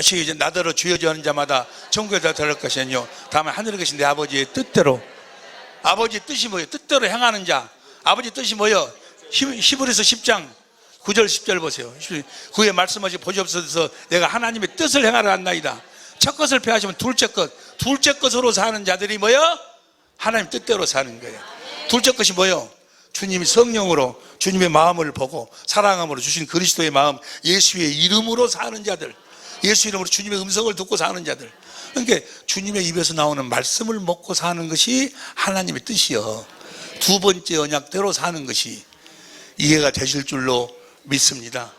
시작. 나더러 주여 주여 하는 자마다 천국에 들어갈 것이요 다만 하늘에 계신 내 아버지의 뜻대로. 아버지의 뜻이 뭐예요? 뜻대로 행하는 자. 아버지 뜻이 뭐예요? 히브리서 10장 9절 10절 보세요. 그의 말씀하시 보시옵소서 내가 하나님의 뜻을 행하러 왔나이다. 첫 것을 폐하시면 둘째 것으로 사는 자들이 뭐예요? 하나님 뜻대로 사는 거예요. 둘째 것이 뭐예요? 주님이 성령으로 주님의 마음을 보고 사랑함으로 주신 그리스도의 마음, 예수의 이름으로 사는 자들, 예수 이름으로 주님의 음성을 듣고 사는 자들. 그러니까 주님의 입에서 나오는 말씀을 먹고 사는 것이 하나님의 뜻이요. 두 번째 언약대로 사는 것이 이해가 되실 줄로 믿습니다.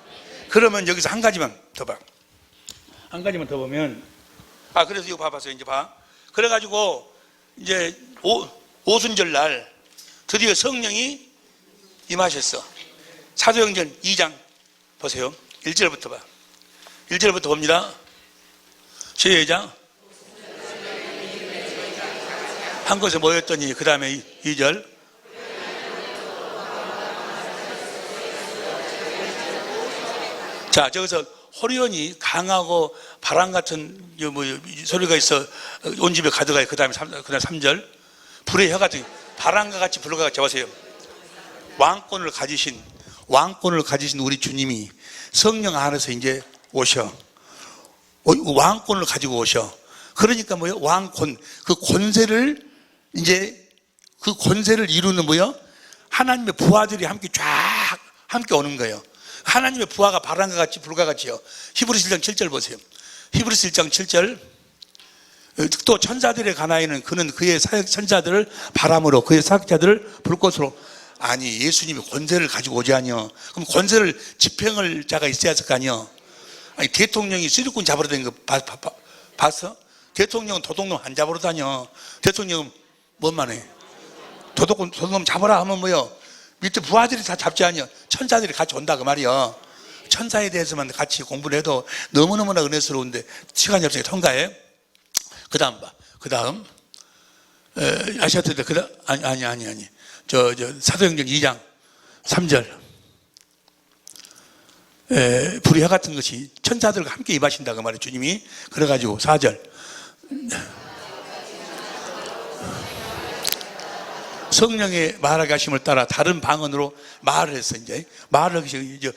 그러면 여기서 한 가지만 더 봐. 한 가지만 더 보면, 그래서 이거 봐봤어요. 이제 봐. 그래가지고 이제 오순절 날 드디어 성령이 임하셨어. 사도행전 2장 보세요. 1절부터 봐. 1절부터 봅니다. 시작. 한 곳에 모였더니 그 다음에 2절. 자, 저기서 호련히 강하고 바람 같은 소리가 있어 온 집에 가득하여. 그 다음에 3절. 불의 혀 같은 바람과 같이 불과 같이 보세요. 왕권을 가지신 우리 주님이 성령 안에서 이제 오셔. 왕권을 가지고 오셔. 그러니까 뭐예요? 왕권. 그 권세를 이루는 뭐예요? 하나님의 부하들이 함께 오는 거예요. 하나님의 부하가 바람과 같이 불과 같이요. 히브리서 1장 7절 보세요. 히브리서 1장 7절. 또 천사들의 가나이는 그는 그의 천사들을 바람으로 그의 사역자들을 불꽃으로. 아니 예수님이 권세를 가지고 오지 아니요. 그럼 권세를 집행할 자가 있어야 할 거 아니요. 아니 대통령이 수리꾼 잡으러 다니는 거 봤어? 대통령은 도둑놈 안 잡으러 다녀. 대통령은 뭔만 해? 도둑놈 잡아라 하면 뭐요? 밑에 부하들이 다 잡지 아니요. 천사들이 같이 온다 그 말이요. 천사에 대해서만 같이 공부를 해도 너무너무나 은혜스러운데 시간이 없으니까 통과해. 그 다음 봐. 그 다음 아시아트인데 아니 저 사도행전 2장 3절. 불의 혀 같은 것이 천사들과 함께 임하신다 그 말이에요. 주님이. 그래가지고 4절. 성령의 말하게 하심을 따라 다른 방언으로 말을 했어. 이제 말을 이제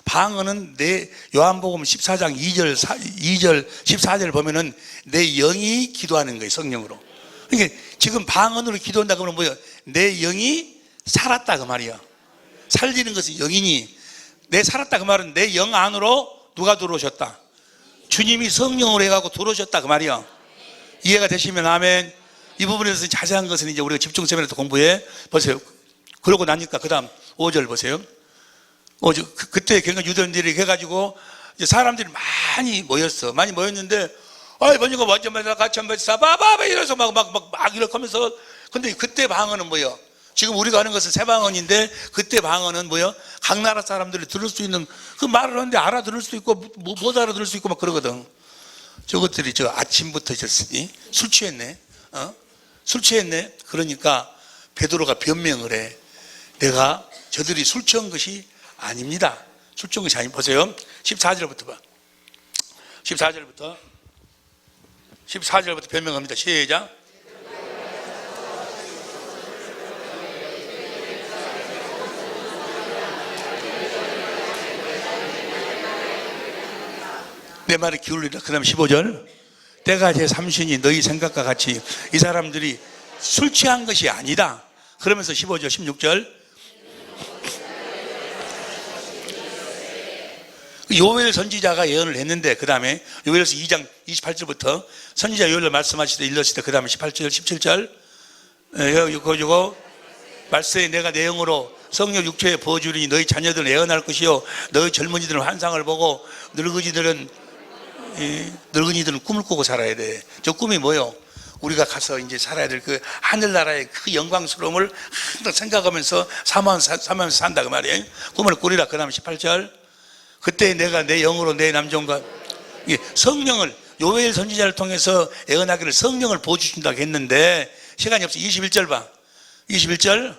방언은 내 요한복음 14장 2절 14절 보면은 내 영이 기도하는 거예요. 성령으로. 그러니까 지금 방언으로 기도한다 그러면 뭐예요? 내 영이 살았다 그 말이야. 살리는 것은 영이니 내 살았다 그 말은 내 영 안으로 누가 들어오셨다? 주님이 성령으로 해가지고 들어오셨다 그 말이야. 이해가 되시면 아멘. 이 부분에 대해서 자세한 것은 이제 우리가 집중 세미나에서 공부해 보세요. 그러고 나니까 그 다음 5절 보세요. 그때 굉장히 유대인들이 해가지고 이제 사람들이 많이 모였는데 번역가 완전 같이 한번 싸바바바 이래서 막 이렇게 하면서. 근데 그때 방언은 뭐예요? 지금 우리가 하는 것은 새 방언인데 그때 방언은 뭐예요? 각 나라 사람들이 들을 수 있는 그 말을 하는데 알아들을 수 있고 못 알아들을 수 있고 막 그러거든. 저것들이 아침부터 있었으니 술 취했네. 술 취했네. 그러니까 베드로가 변명을 해. 내가 저들이 술 취한 것이 아닙니다. 술주는 것이 아니. 보세요. 14절부터 봐. 14절부터 변명합니다. 시작. 내 말에 기울이라. 그 다음 15절. 때가 제 삼신이 너희 생각과 같이 이 사람들이 술 취한 것이 아니다. 그러면서 15절, 16절. 요엘 선지자가 예언을 했는데, 그 다음에 요엘서 2장 28절부터 선지자 요엘을 말씀하시되 일렀을 때, 그 다음에 18절, 17절. 그리고 말세에 내가 내 영으로 성령 육체에 부어주리니 너희 자녀들은 예언할 것이요 너희 젊은이들은 환상을 보고 늙은이들은 꿈을 꾸고 살아야 돼. 저 꿈이 뭐요? 우리가 가서 이제 살아야 될 그 하늘나라의 그 영광스러움을 항상 생각하면서 사면서 산다 그 말이에요. 꿈을 꾸리라. 그 다음에 18절. 그때 내가 내 영으로 내 남종과 성령을, 요엘 선지자를 통해서 예언하기를 성령을 부어주신다고 했는데 시간이 없어. 21절 봐. 21절.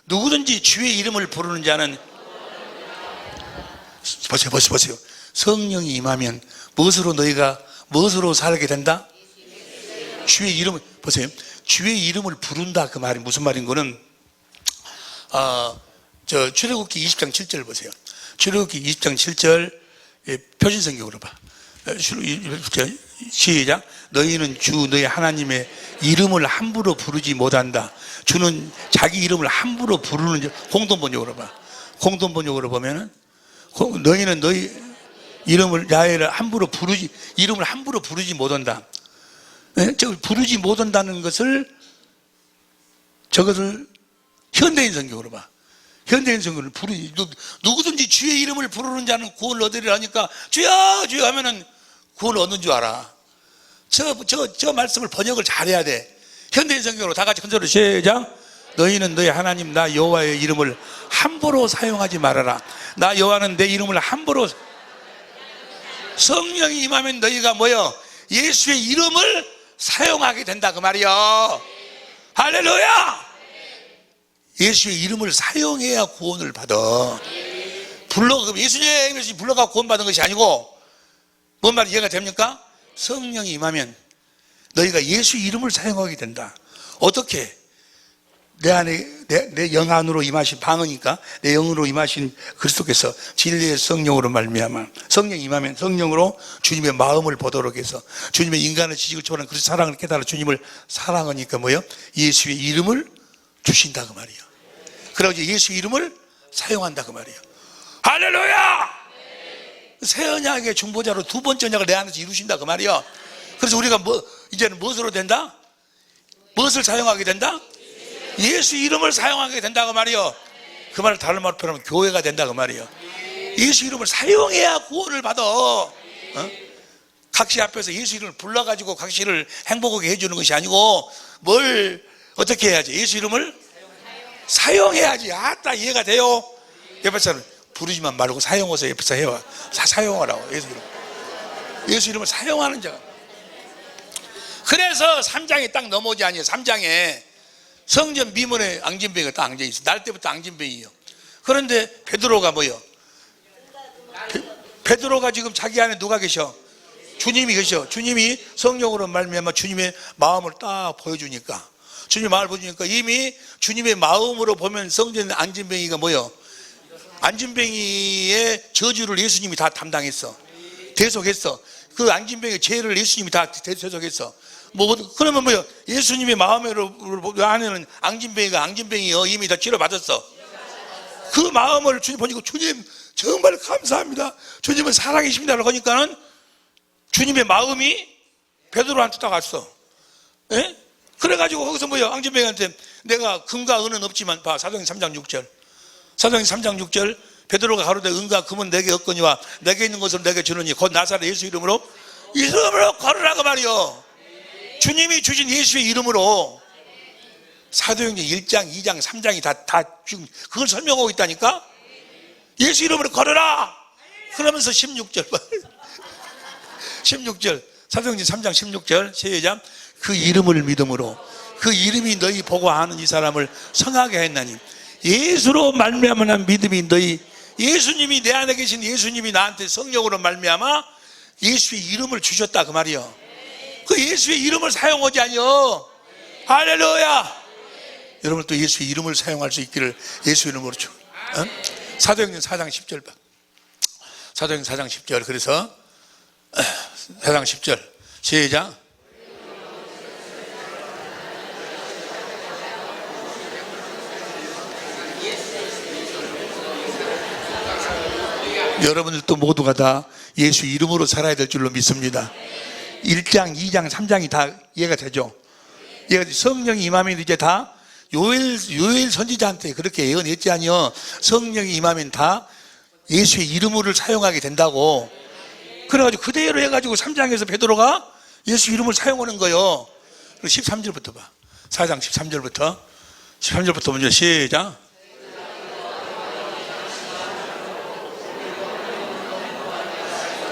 누구든지 주의 이름을 부르는 자는, 보세요. 성령이 임하면 무엇으로 살게 된다? 주의 이름을, 보세요. 주의 이름을 부른다. 그 말이 무슨 말인 거는, 출애굽기 20장 7절 보세요. 출애굽기 20장 7절 표준성경으로 봐. 시작. 너희는 주 너희 하나님의 이름을 함부로 부르지 못한다. 주는 자기 이름을 함부로 부르는, 공동번역으로 봐. 공동번역으로 보면은 너희는 너희 이름을 야훼를 이름을 함부로 부르지 못한다. 부르지 못한다는 것을, 저것을 현대인 성경으로 봐. 현대인 성경을 누구든지 주의 이름을 부르는 자는 구원을 얻으리라 하니까 주여 주여 하면은 구원을 얻는 줄 알아. 저 말씀을 번역을 잘해야 돼. 현대인 성경으로 다 같이 큰 소리로 시작. 너희는 너희 하나님 나 여호와의 이름을 함부로 사용하지 말아라. 나 여호와는 내 이름을 함부로, 성령이 임하면 너희가 뭐요? 예수의 이름을 사용하게 된다 그 말이요. 할렐루야. 예수의 이름을 사용해야 구원을 받아. 예수님 불러가 구원받은 것이 아니고, 뭔 말이 이해가 됩니까? 성령이 임하면 너희가 예수 이름을 사용하게 된다. 어떻게? 내 안에, 내 영 안으로 임하신 방언이니까 내 영으로 임하신 그리스도께서 진리의 성령으로 말미암아, 성령이 임하면 성령으로 주님의 마음을 보도록 해서 주님의 인간의 지식을 초월한 그리스도 사랑을 깨달아 주님을 사랑하니까 뭐요? 예수의 이름을 주신다 그 말이에요. 그래서 예수 이름을 사용한다 그 말이에요. 할렐루야. 새 언약의 중보자로 두 번째 언약을 내 안에서 이루신다 그 말이에요. 그래서 우리가 이제는 무엇으로 된다? 무엇을 사용하게 된다? 예수 이름을 사용하게 된다 그 말이에요. 그 말을 다른 말로 표현하면 교회가 된다 그 말이에요. 예수 이름을 사용해야 구원을 받아. 각시 앞에서 예수 이름을 불러가지고 각시를 행복하게 해주는 것이 아니고, 뭘 어떻게 해야지? 예수 이름을 사용해야지. 아따 이해가 돼요? 옆에 사람 부르지만 말고 사용해서 옆에서 해와. 사용하라고. 예수 이름을 사용하는 자가. 그래서 3장에 딱 넘어오지 아니에요. 3장에 성전 미문에 앙진뱅이가 딱 앉아있어. 날 때부터 앙진뱅이요. 그런데 베드로가 뭐요? 베드로가 지금 자기 안에 누가 계셔? 주님이 계셔. 주님이 성령으로 말미암아 주님의 마음을 딱 보여주니까, 주님의 마음을 보여주니까 이미 주님의 마음으로 보면 성전 앙진뱅이가 뭐요? 앙진뱅이의 저주를 예수님이 다 담당했어. 대속했어. 그 앙진뱅이의 죄를 예수님이 다 대속했어. 그러면 뭐요? 예수님의 마음으로 안에는 앙진뱅이요 이미 다 치료받았어. 그 마음을 주님 보니까, 주님 정말 감사합니다. 주님은 사랑이십니다라고 하니까는 주님의 마음이 베드로한테 딱 갔어. 예? 그래가지고 거기서 뭐요? 앙진뱅이한테 내가 금과 은은 없지만, 봐, 사도행전 3장 6절. 사도행전 3장 6절. 베드로가 가로되 은과 금은 내게 없거니와 내게 있는 것을 내게 주느니 곧 나사렛 예수 이름으로 걸으라 그 말이요. 주님이 주신 예수의 이름으로. 사도행전 1장, 2장, 3장이 다 지금 그걸 설명하고 있다니까. 예수 이름으로 걸으라. 그러면서 16절 16절 사도행전 3장 16절 시작. 그 이름을 믿음으로 그 이름이 너희 보고 아는 이 사람을 성하게 했나니 예수로 말미암은 믿음이 너희 예수님이 내 안에 계신 예수님이 나한테 성령으로 말미암아 예수의 이름을 주셨다 그 말이요. 그 예수의 이름을 사용하지 아니요. 할렐루야. 여러분 또 예수의 이름을 사용할 수 있기를 예수 이름으로 주. 사도행전 4장 10절 봐. 사도행전 4장 10절. 그래서 4장 10절 시작. 여러분들도 모두가 다 예수 이름으로 살아야 될 줄로 믿습니다. 1장, 2장, 3장이 다 이해가 되죠. 성령이 임하면 이제 다 요엘 선지자한테 그렇게 예언했지 아니요. 성령이 임하면 다 예수의 이름을 사용하게 된다고. 그래가지고 그대로 해가지고 3장에서 베드로가 예수 이름을 사용하는 거예요. 13절부터 봐. 4장 13절부터 먼저 시작.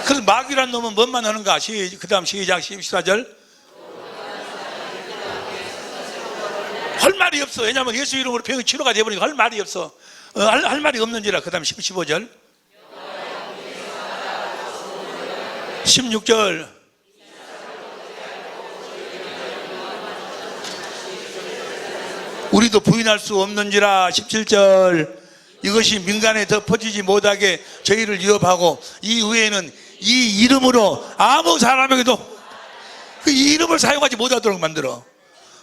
그래서 마귀란 놈은 뭔만 하는가? 그 다음 시작 14절. 할 말이 없어. 왜냐하면 예수 이름으로 병이 치료가 되어버리니까 할 말이 없어. 할 말이 없는지라. 그 다음 15절 16절 우리도 부인할 수 없는지라. 17절 이것이 민간에 더 퍼지지 못하게 저희를 위협하고 이후에는 이 이름으로 아무 사람에게도 그 이름을 사용하지 못하도록 만들어.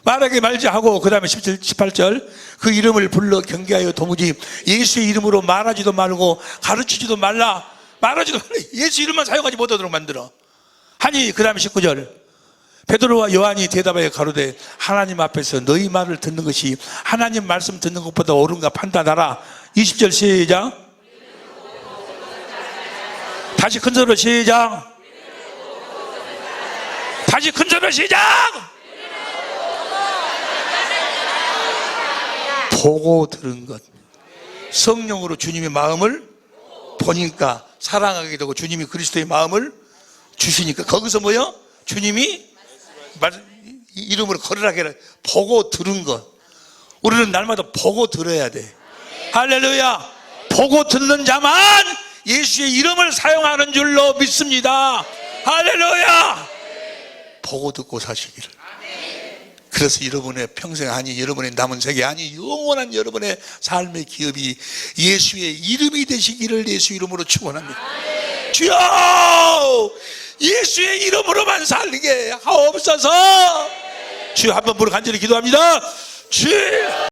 말하게 말지 하고 그 다음에 17, 18절 그 이름을 불러 경계하여 도무지 예수의 이름으로 말하지도 말고 가르치지도 말라. 말하지도 말라. 예수 이름만 사용하지 못하도록 만들어 하니 그 다음에 19절 베드로와 요한이 대답하여 가로되 하나님 앞에서 너희 말을 듣는 것이 하나님 말씀 듣는 것보다 옳은가 판단하라. 20절 시작. 다시 큰 소리로 시작. 다시 큰 소리로 시작. 보고 들은 것. 성령으로 주님의 마음을 보니까 사랑하게 되고 주님이 그리스도의 마음을 주시니까 거기서 뭐요? 주님이 이름으로 걸으라게 해라. 보고 들은 것. 우리는 날마다 보고 들어야 돼. 할렐루야. 보고 듣는 자만 예수의 이름을 사용하는 줄로 믿습니다. 할렐루야. 보고 듣고 사시기를. 그래서 여러분의 평생 아니 여러분의 남은 세계 아니 영원한 여러분의 삶의 기업이 예수의 이름이 되시기를 예수 이름으로 축원합니다. 주여 예수의 이름으로만 살게 하옵소서. 주여 한번 부르 간절히 기도합니다. 주여.